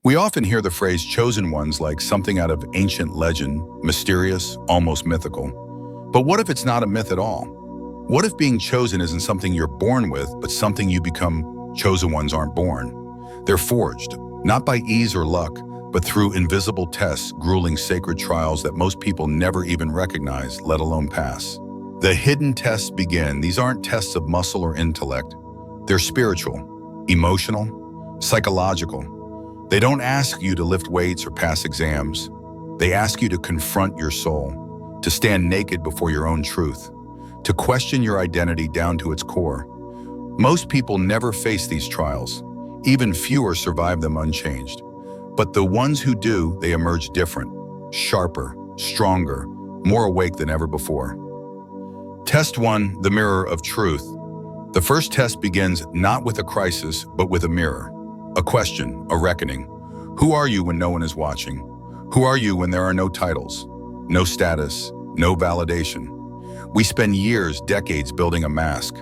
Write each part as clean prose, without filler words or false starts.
We often hear the phrase chosen ones like something out of ancient legend, mysterious, almost mythical. But what if it's not a myth at all? What if being chosen isn't something you're born with, but something you become? Chosen ones aren't born. They're forged, not by ease or luck, but through invisible tests, grueling sacred trials that most people never even recognize, let alone pass. The hidden tests begin. These aren't tests of muscle or intellect. They're spiritual, emotional, psychological. They don't ask you to lift weights or pass exams. They ask you to confront your soul, to stand naked before your own truth, to question your identity down to its core. Most people never face these trials. Even fewer survive them unchanged. But the ones who do, they emerge different, sharper, stronger, more awake than ever before. Test 1, the mirror of truth. The first test begins not with a crisis, but with a mirror. A question, a reckoning. Who are you when no one is watching? Who are you when there are no titles, no status, no validation? We spend years, decades building a mask,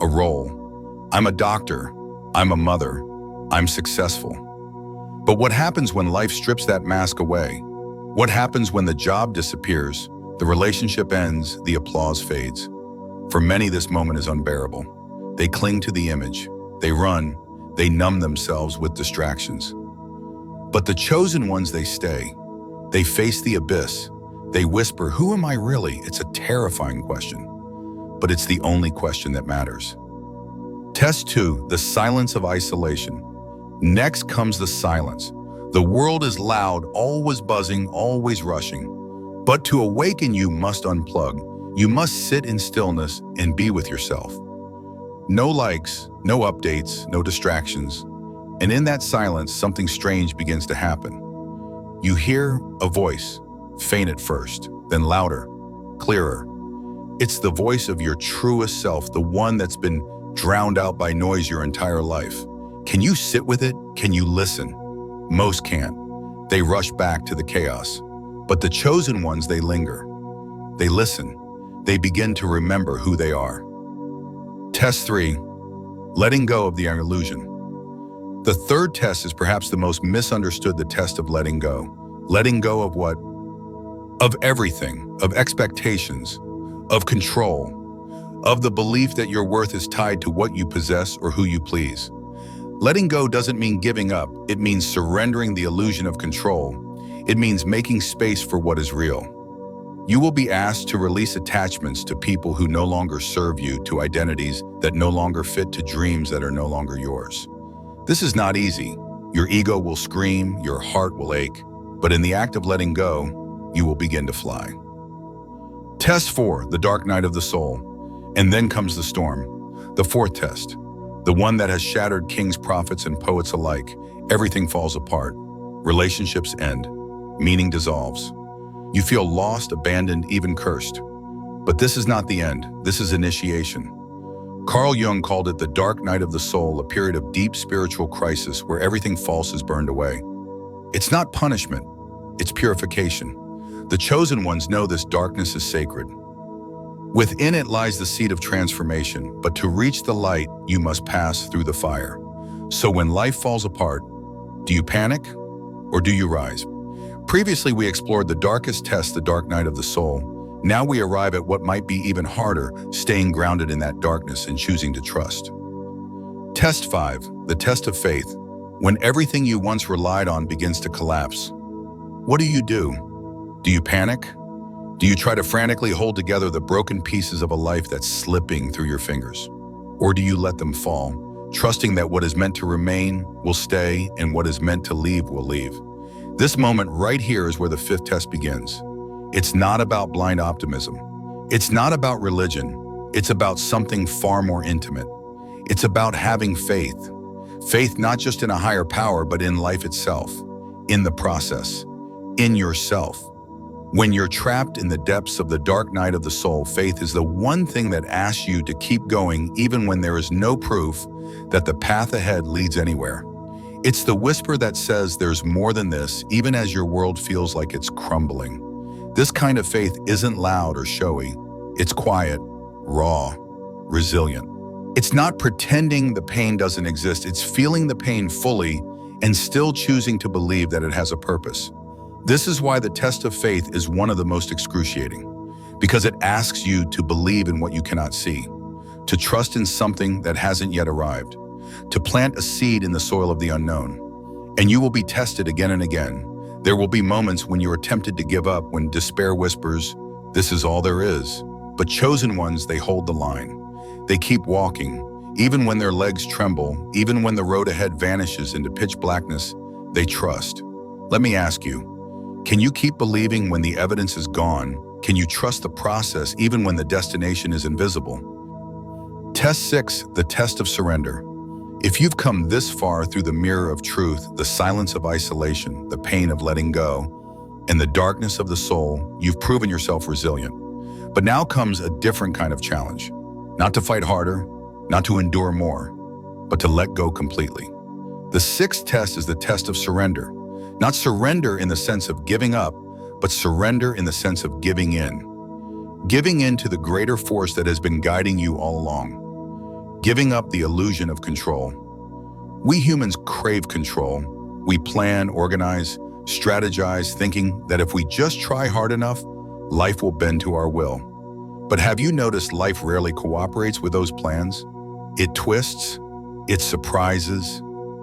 a role. I'm a doctor, I'm a mother, I'm successful. But what happens when life strips that mask away? What happens when the job disappears, the relationship ends, the applause fades? For many, this moment is unbearable. They cling to the image, they run, they numb themselves with distractions. But the chosen ones, they stay. They face the abyss. They whisper, who am I really? It's a terrifying question, but it's the only question that matters. Test 2, the silence of isolation. Next comes the silence. The world is loud, always buzzing, always rushing. But to awaken, you must unplug. You must sit in stillness and be with yourself. No likes, no updates, no distractions. And in that silence, something strange begins to happen. You hear a voice, faint at first, then louder, clearer. It's the voice of your truest self, the one that's been drowned out by noise your entire life. Can you sit with it? Can you listen? Most can't. They rush back to the chaos. But the chosen ones, they linger. They listen. They begin to remember who they are. Test 3, letting go of the illusion. The third test is perhaps the most misunderstood, the test of letting go. Letting go of what? Of everything, of expectations, of control, of the belief that your worth is tied to what you possess or who you please. Letting go doesn't mean giving up. It means surrendering the illusion of control. It means making space for what is real. You will be asked to release attachments to people who no longer serve you, to identities that no longer fit, to dreams that are no longer yours. This is not easy. Your ego will scream, your heart will ache, but in the act of letting go, you will begin to fly. Test 4, the dark night of the soul. And then comes the storm. The fourth test, the one that has shattered kings, prophets, and poets alike. Everything falls apart. Relationships end. Meaning dissolves. You feel lost, abandoned, even cursed. But this is not the end. This is initiation. Carl Jung called it the dark night of the soul, a period of deep spiritual crisis where everything false is burned away. It's not punishment, it's purification. The chosen ones know this darkness is sacred. Within it lies the seed of transformation, but to reach the light, you must pass through the fire. So when life falls apart, do you panic or do you rise? Previously, we explored the darkest test, the dark night of the soul. Now we arrive at what might be even harder, staying grounded in that darkness and choosing to trust. Test 5, the test of faith. When everything you once relied on begins to collapse, what do? Do you panic? Do you try to frantically hold together the broken pieces of a life that's slipping through your fingers? Or do you let them fall, trusting that what is meant to remain will stay and what is meant to leave will leave? This moment right here is where the fifth test begins. It's not about blind optimism. It's not about religion. It's about something far more intimate. It's about having faith. Faith not just in a higher power, but in life itself, in the process, in yourself. When you're trapped in the depths of the dark night of the soul, faith is the one thing that asks you to keep going even when there is no proof that the path ahead leads anywhere. It's the whisper that says there's more than this, even as your world feels like it's crumbling. This kind of faith isn't loud or showy. It's quiet, raw, resilient. It's not pretending the pain doesn't exist. It's feeling the pain fully and still choosing to believe that it has a purpose. This is why the test of faith is one of the most excruciating, because it asks you to believe in what you cannot see, to trust in something that hasn't yet arrived, to plant a seed in the soil of the unknown. And you will be tested again and again. There will be moments when you are tempted to give up, when despair whispers, "This is all there is." But chosen ones, they hold the line. They keep walking, even when their legs tremble, even when the road ahead vanishes into pitch blackness, they trust. Let me ask you, can you keep believing when the evidence is gone? Can you trust the process even when the destination is invisible? Test 6, the test of surrender. If you've come this far through the mirror of truth, the silence of isolation, the pain of letting go, and the darkness of the soul, you've proven yourself resilient. But now comes a different kind of challenge. Not to fight harder, not to endure more, but to let go completely. The 6th test is the test of surrender. Not surrender in the sense of giving up, but surrender in the sense of giving in. Giving in to the greater force that has been guiding you all along. Giving up the illusion of control. We humans crave control. We plan, organize, strategize, thinking that if we just try hard enough, life will bend to our will. But have you noticed life rarely cooperates with those plans? It twists, it surprises,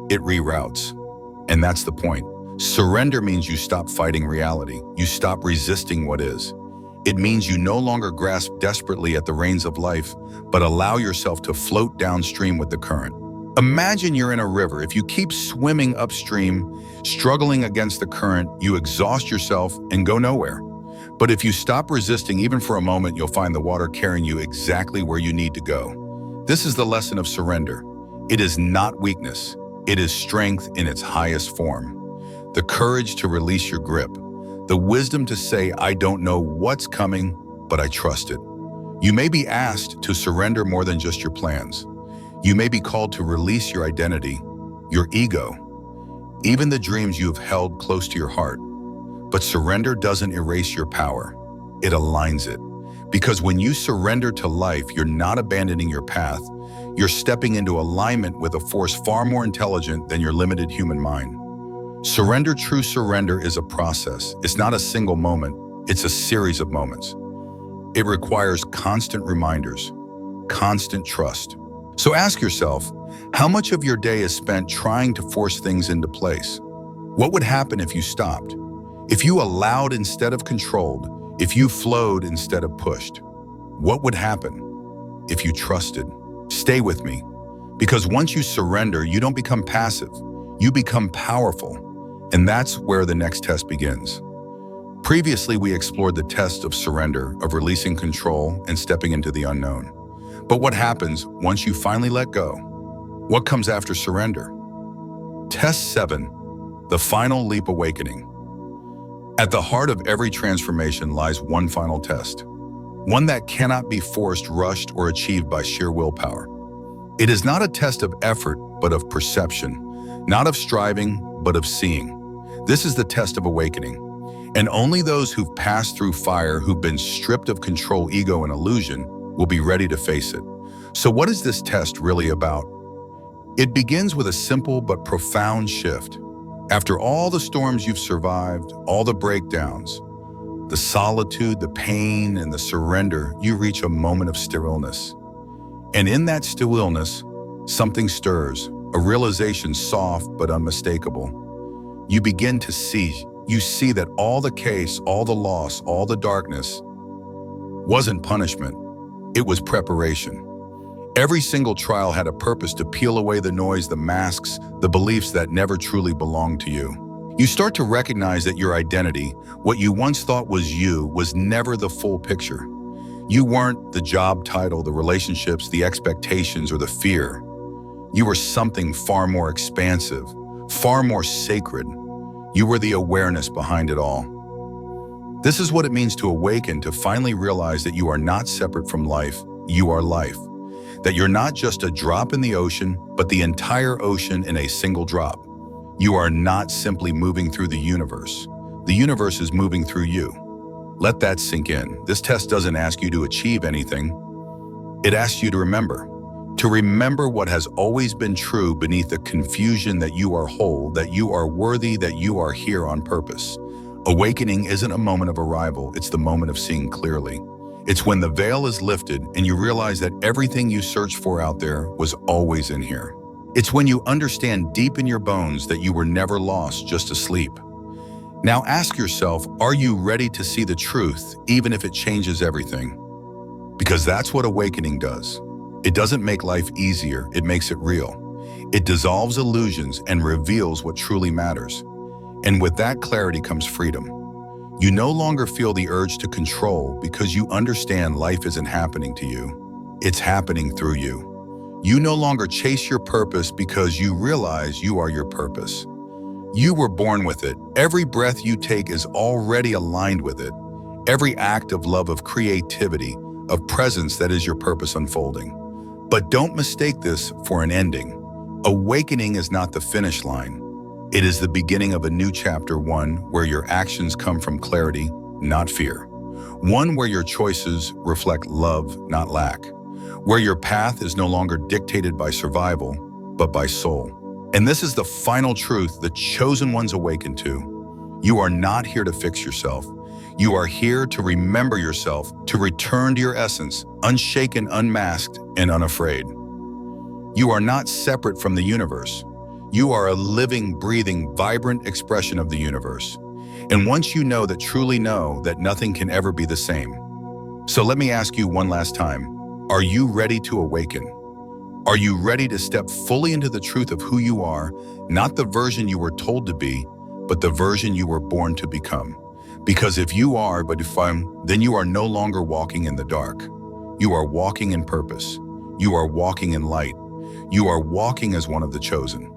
it reroutes. And that's the point. Surrender means you stop fighting reality. You stop resisting what is. It means you no longer grasp desperately at the reins of life, but allow yourself to float downstream with the current. Imagine you're in a river. If you keep swimming upstream, struggling against the current, you exhaust yourself and go nowhere. But if you stop resisting even for a moment, you'll find the water carrying you exactly where you need to go. This is the lesson of surrender. It is not weakness. It is strength in its highest form. The courage to release your grip. The wisdom to say, "I don't know what's coming, but I trust it." You may be asked to surrender more than just your plans. You may be called to release your identity, your ego, even the dreams you have held close to your heart. But surrender doesn't erase your power. It aligns it. Because when you surrender to life, you're not abandoning your path. You're stepping into alignment with a force far more intelligent than your limited human mind. Surrender, true surrender, is a process. It's not a single moment. It's a series of moments. It requires constant reminders, constant trust. So ask yourself, how much of your day is spent trying to force things into place? What would happen if you stopped? If you allowed instead of controlled? If you flowed instead of pushed? What would happen if you trusted? Stay with me, because once you surrender, you don't become passive. You become powerful. And that's where the next test begins. Previously, we explored the test of surrender, of releasing control and stepping into the unknown. But what happens once you finally let go? What comes after surrender? Test 7, the final leap awakening. At the heart of every transformation lies one final test, one that cannot be forced, rushed, or achieved by sheer willpower. It is not a test of effort, but of perception, not of striving, but of seeing. This is the test of awakening. And only those who've passed through fire, who've been stripped of control, ego, and illusion, will be ready to face it. So what is this test really about? It begins with a simple but profound shift. After all the storms you've survived, all the breakdowns, the solitude, the pain, and the surrender, you reach a moment of stillness. And in that stillness, something stirs, a realization soft but unmistakable. You begin to see. You see that all the chaos, all the loss, all the darkness wasn't punishment. It was preparation. Every single trial had a purpose to peel away the noise, the masks, the beliefs that never truly belonged to you. You start to recognize that your identity, what you once thought was you, was never the full picture. You weren't the job title, the relationships, the expectations, or the fear. You were something far more expansive, far more sacred. You were the awareness behind it all. This is what it means to awaken, to finally realize that you are not separate from life, you are life. That you're not just a drop in the ocean, but the entire ocean in a single drop. You are not simply moving through the universe. The universe is moving through you. Let that sink in. This test doesn't ask you to achieve anything. It asks you to remember. To remember what has always been true beneath the confusion that you are whole, that you are worthy, that you are here on purpose. Awakening isn't a moment of arrival, it's the moment of seeing clearly. It's when the veil is lifted and you realize that everything you searched for out there was always in here. It's when you understand deep in your bones that you were never lost, just asleep. Now ask yourself, are you ready to see the truth, even if it changes everything? Because that's what awakening does. It doesn't make life easier, it makes it real. It dissolves illusions and reveals what truly matters. And with that clarity comes freedom. You no longer feel the urge to control because you understand life isn't happening to you. It's happening through you. You no longer chase your purpose because you realize you are your purpose. You were born with it. Every breath you take is already aligned with it. Every act of love, of creativity, of presence, that is your purpose unfolding. But don't mistake this for an ending. Awakening is not the finish line. It is the beginning of a new chapter, one where your actions come from clarity, not fear. One where your choices reflect love, not lack. Where your path is no longer dictated by survival, but by soul. And this is the final truth the chosen ones awaken to. You are not here to fix yourself. You are here to remember yourself, to return to your essence, unshaken, unmasked, and unafraid. You are not separate from the universe. You are a living, breathing, vibrant expression of the universe. And once you know that, truly know that nothing can ever be the same. So let me ask you one last time, are you ready to awaken? Are you ready to step fully into the truth of who you are, not the version you were told to be, but the version you were born to become? Because if you are, then you are no longer walking in the dark. You are walking in purpose. You are walking in light. You are walking as one of the chosen.